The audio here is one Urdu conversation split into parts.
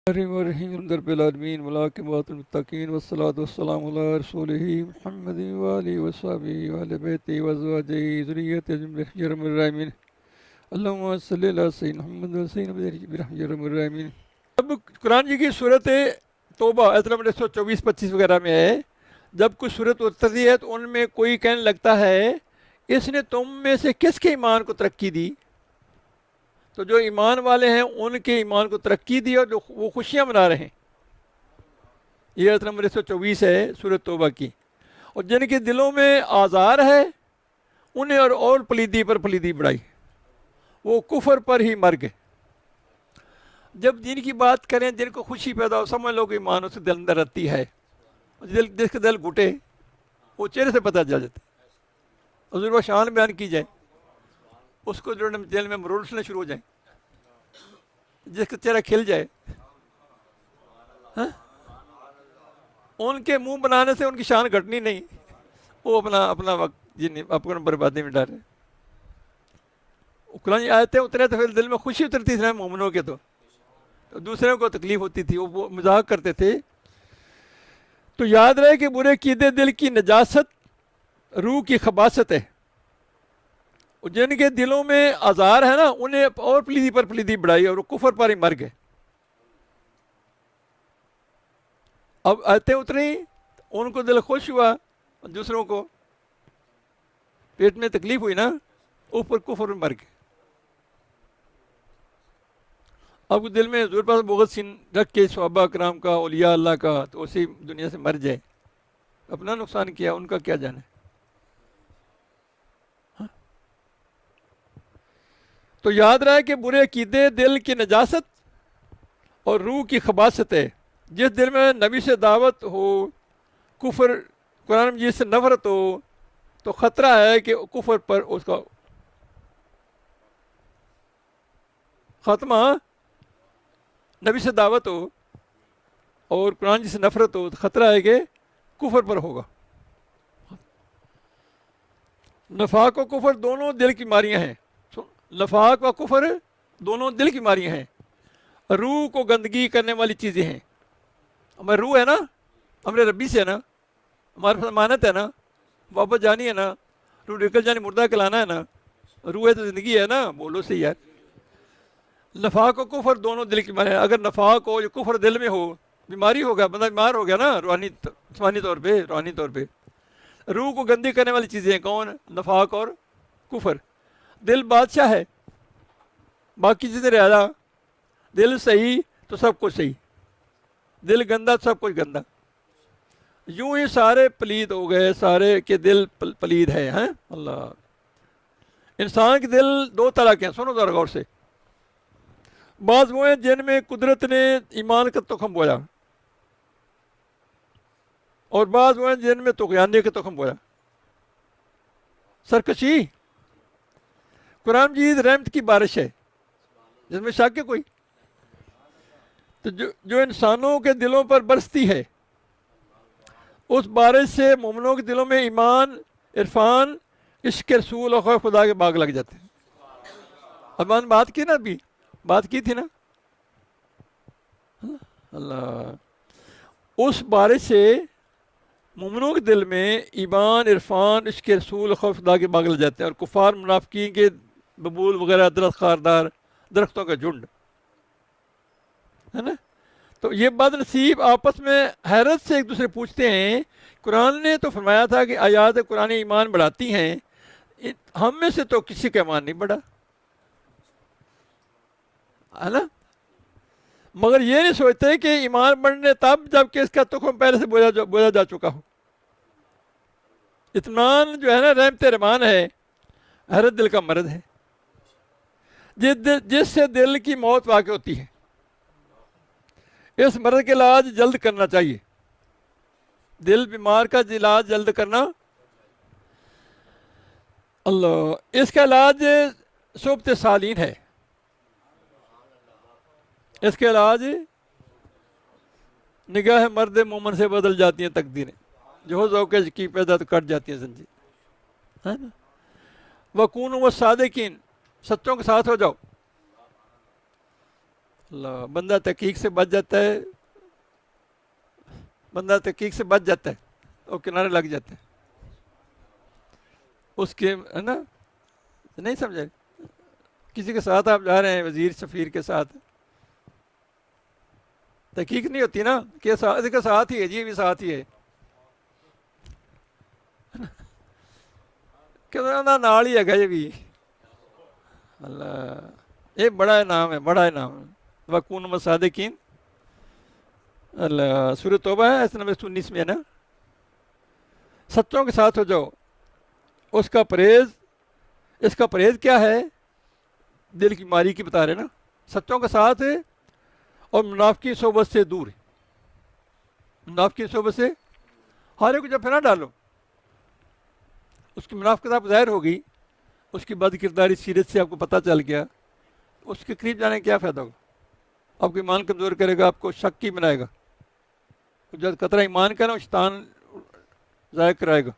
الرحمن رب العالمین والعاقبۃ للمتقین والصلاۃ والسلام علی رسولہ محمد وآلہ وصحبہ وآل بیتہ وازواجہ ذریتہ برحمتہ الرحمن اللہم صلی علی سیدنا محمد وسلم برحمتہ الرحمن۔ اب قرآن جی کی صورت توبہ آیت نمبر 124-25 وغیرہ میں ہے، جب کچھ صورت اترتی ہے تو ان میں کوئی کہنے لگتا ہے اس نے تم میں سے کس کے ایمان کو ترقی دی؟ تو جو ایمان والے ہیں ان کے ایمان کو ترقی دی اور جو وہ خوشیاں منا رہے ہیں۔ یہ آیت نمبر 124 ہے سورۃ توبہ کی۔ اور جن کے دلوں میں آزار ہے انہیں اور پلیدی پر پلیدی بڑھائی، وہ کفر پر ہی مر گئے۔ جب دین کی بات کریں، دن کو خوشی پیدا ہو، سمجھ لو کہ ایمان اس کے دل اندر رہتی ہے، جس کے دل گھٹے وہ چہرے سے پتہ چل جاتا ہے۔ حضور و شان بیان کی جائے، اس کو جو دل میں مرول اٹھنا شروع ہو جائیں، جس کا چہرہ کھل جائے، ان کے منہ بنانے سے ان کی شان گھٹنی نہیں، وہ اپنا وقت اپنا بربادی میں ڈالے۔ قرآن آیتیں اترے تو پھر دل میں خوشی اترتی تھی نا مومنوں کے، تو دوسروں کو تکلیف ہوتی تھی، وہ مذاق کرتے تھے۔ تو یاد رہے کہ برے عقیدے دل کی نجاست، روح کی خباثت ہے۔ جن کے دلوں میں آزار ہے نا انہیں اور پلیدی پر پلیدی بڑھائی اور وہ کفر پر ہی مر گئے۔ اب آیتیں اتری، ان کو دل خوش ہوا، دوسروں کو پیٹ میں تکلیف ہوئی نا، اوپر کفر میں مر گئے۔ اب دل میں حضور پاس بغض سین رکھ کے صحابہ کرام کا، اولیاء اللہ کا، تو اسی دنیا سے مر جائے، اپنا نقصان کیا، ان کا کیا جانے۔ تو یاد رہے کہ برے عقیدے دل کی نجاست اور روح کی خباثت ہے۔ جس دل میں نبی سے دعوت ہو، کفر قرآن مجید سے نفرت ہو، تو خطرہ ہے کہ کفر پر اس کا خاتمہ، نبی سے دعوت ہو اور قرآن جی سے نفرت ہو تو خطرہ ہے کہ کفر پر ہوگا۔ نفاق و کفر دونوں دل کی بیماریاں ہیں، نفاق و کفر دونوں دل کی بیماریاں ہیں، روح کو گندگی کرنے والی چیزیں ہیں۔ ہماری روح ہے نا، ہمارے ربی سے ہے نا، ہمارے پاس امانت ہے نا، واپس جانی ہے نا، روح نکل جانی، مردہ کلانا ہے نا، روح ہے تو زندگی ہے نا، بولو صحیح یار۔ نفاق و کفر دونوں دل کی بیماری ہیں۔ اگر نفاق ہو یا کفر دل میں ہو، بیماری ہوگا، بندہ بیمار ہو گیا نا، روحانی جسمانی طور پہ، روحانی طور پہ۔ روح کو گندی کرنے والی چیزیں ہیں کون؟ نفاق اور کفر۔ دل بادشاہ ہے، باقی چیزیں رعایا۔ دل صحیح تو سب کچھ صحیح، دل گندا تو سب کچھ گندا۔ یوں ہی سارے پلید ہو گئے، سارے کے دل پلید ہے۔ اللہ، انسان کے دل دو طرح کے ہیں، سنو ذرا غور سے۔ بعض وہ ہیں جن میں قدرت نے ایمان کا تخم بویا، اور بعض وہ ہیں جن میں طغیانے کا تخم بویا، سرکشی۔ قرآن مجید رحمت کی بارش ہے، جس میں شک ہے کوئی؟ تو جو انسانوں کے دلوں پر برستی ہے، اس بارش سے مومنوں کے دلوں میں ایمان، عرفان، عشق رسول اور خوف خدا کے باغ لگ جاتے ہیں۔ اب ہم نے بات کی نا، ابھی بات کی تھی نا، اللہ، اس بارش سے مومنوں کے دل میں ایمان، عرفان، عشق رسول، خوف خدا کے باغ لگ جاتے ہیں، اور کفار منافقین کے ببول وغیرہ درخت خاردار درختوں کا جھنڈ ہے نا۔ تو یہ بد نصیب آپس میں حیرت سے ایک دوسرے پوچھتے ہیں، قرآن نے تو فرمایا تھا کہ آیات قرآن ایمان بڑھاتی ہیں، ہم میں سے تو کسی کا ایمان نہیں بڑھا، ہے نا۔ مگر یہ نہیں سوچتے کہ ایمان بڑھنے تب جب کہ اس کا تخم پہلے سے بویا جا چکا ہو۔ اطمینان جو ہے نا، رحمت رحمان ہے، حیرت دل کا مرض ہے، جس سے دل کی موت واقع ہوتی ہے۔ اس مرض کا علاج جلد کرنا چاہیے، دل بیمار کا علاج جلد کرنا۔ اللہ، اس کا علاج صحبت صالحین ہے، اس کے علاج نگاہ مرد مومن سے بدل جاتی ہیں تقدیریں، جو ذوق کی پیدا تو کٹ جاتی ہیں زنجیر، ہے نا۔ وَكُونُوا وَالصَّادِقِينَ، سچوں کے ساتھ ہو جاؤ۔ اللہ، بندہ تحقیق سے بچ جاتا ہے، بندہ تحقیق سے بچ جاتا ہے اور کنارے لگ جاتا ہے اس کے، ہے نا؟ نہیں سمجھے؟ کسی کے ساتھ آپ جا رہے ہیں، وزیر سفیر کے ساتھ، تحقیق نہیں ہوتی نا کہ اس کے ساتھ ہی ہے جی، بھی ساتھ ہی ہے کہ نال ہی ہے یہ بھی۔ اللہ، یہ بڑا انعام ہے، بڑا انعام ہے۔ وَكُونُوا صَادِقِينَ، اللہ، سورۃ توبہ ہے ایسے نمبر 19 میں ہے نا، سچوں کے ساتھ ہو جاؤ۔ اس کا پرہیز، اس کا پرہیز کیا ہے؟ دل کی بیماری کی بتا رہے نا، سچوں کے ساتھ اور منافقی صحبت سے دور۔ منافقی صحبت سے ہر ایک کو جب پھر نہ ڈالو، اس کی منافقت آپ ظاہر ہوگی، اس کی بد کرداری سیرت سے آپ کو پتہ چل گیا، اس کے قریب جانے کا کیا فائدہ ہوگا؟ آپ کو ایمان کمزور کرے گا، آپ کو شکی بنائے گا، جب قطرہ ایمان کا نا شیطان ضائع کرائے گا۔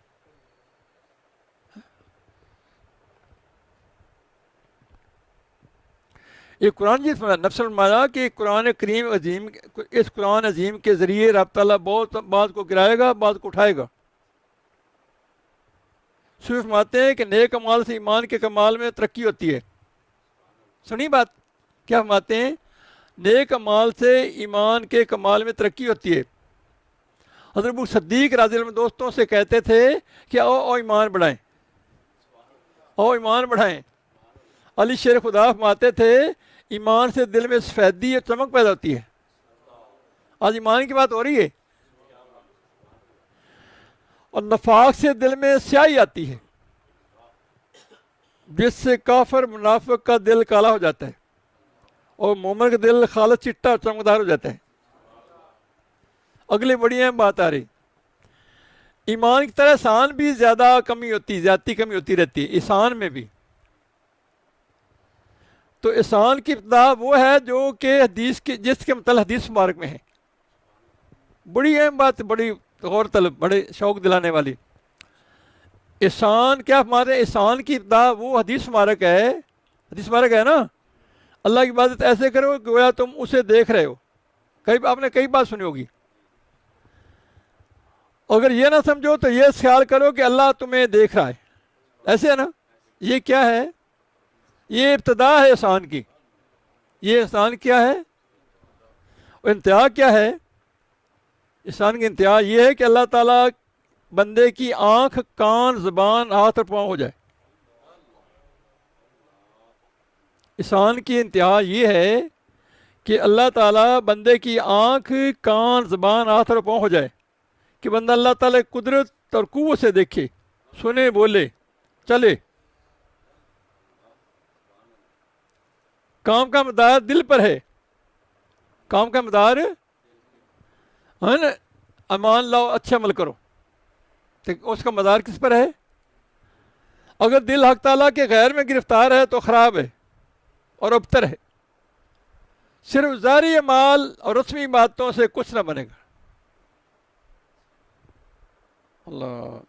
یہ قرآن جی نفس المایا کہ قرآن کریم عظیم، اس قرآن عظیم کے ذریعے رب تعالیٰ بہت بعض کو گرائے گا، بعض کو اٹھائے گا۔ صرف فرماتے ہیں کہ نیک کمال سے ایمان کے کمال میں ترقی ہوتی ہے۔ سنی بات کیا فرماتے ہیں؟ نیک کمال سے ایمان کے کمال میں ترقی ہوتی ہے۔ حضرت ابو صدیق رضی اللہ عنہ دوستوں سے کہتے تھے کہ او ایمان بڑھائیں، او ایمان بڑھائیں۔ علی شیر خدا فرماتے تھے ایمان سے دل میں سفیدی اور چمک پیدا ہوتی ہے۔ آج ایمان کی بات ہو رہی ہے، اور نفاق سے دل میں سیاہی آتی ہے، جس سے کافر منافق کا دل کالا ہو جاتا ہے اور مومن کا دل خالص چٹا اور چمکدار ہو جاتا ہے۔ اگلی بڑی اہم بات آ رہی، ایمان کی طرح احسان بھی زیادہ کمی ہوتی، زیادتی کمی ہوتی رہتی ہے احسان میں بھی۔ تو احسان کی ابتدا وہ ہے جو کہ حدیث کے، جس کے متعلق حدیث مبارک میں ہے۔ بڑی اہم بات، بڑی غور طلب، بڑے شوق دلانے والی۔ احسان کیا ہمارے، احسان کی ابتدا وہ حدیث مبارک ہے، حدیث مبارک ہے نا، اللہ کی عبادت ایسے کرو کہ گویا تم اسے دیکھ رہے ہو۔ آپ نے کئی بات سنی ہوگی۔ اگر یہ نہ سمجھو تو یہ خیال کرو کہ اللہ تمہیں دیکھ رہا ہے، ایسے ہے نا؟ یہ کیا ہے؟ یہ ابتدا ہے احسان کی۔ یہ احسان کیا ہے؟ اور انتہا کیا ہے؟ احسان کی انتہا یہ ہے کہ اللہ تعالیٰ بندے کی آنکھ، کان، زبان، ہاتھ اور پاؤں ہو جائے۔ احسان کی انتہا یہ ہے کہ اللہ تعالیٰ بندے کی آنکھ، کان، زبان، ہاتھ اور پاؤں ہو جائے، کہ بندہ اللہ تعالیٰ قدرت اور قوت سے دیکھے، سنے، بولے، چلے۔ کام کا مدار دل پر ہے، کام کا مدار ہے نا، ایمان لاؤ، اچھا عمل کرو، تو اس کا مدار کس پر ہے؟ اگر دل حق تعالیٰ کے غیر میں گرفتار ہے تو خراب ہے اور ابتر ہے، صرف ظاہری اعمال اور رسمی باتوں سے کچھ نہ بنے گا۔ اللہ،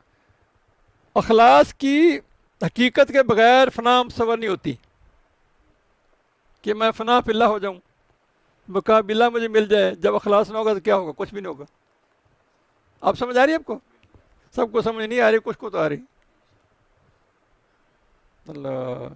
اخلاص کی حقیقت کے بغیر فنا مصور نہیں ہوتی، کہ میں فنا فی اللہ ہو جاؤں، بقا باللہ مجھے مل جائے۔ جب اخلاص نہ ہوگا تو کیا ہوگا؟ کچھ بھی نہیں ہوگا۔ آپ سمجھ آ رہی ہے؟ آپ کو سب کو سمجھ نہیں آ رہی، کچھ کو تو آ رہی۔ اللہ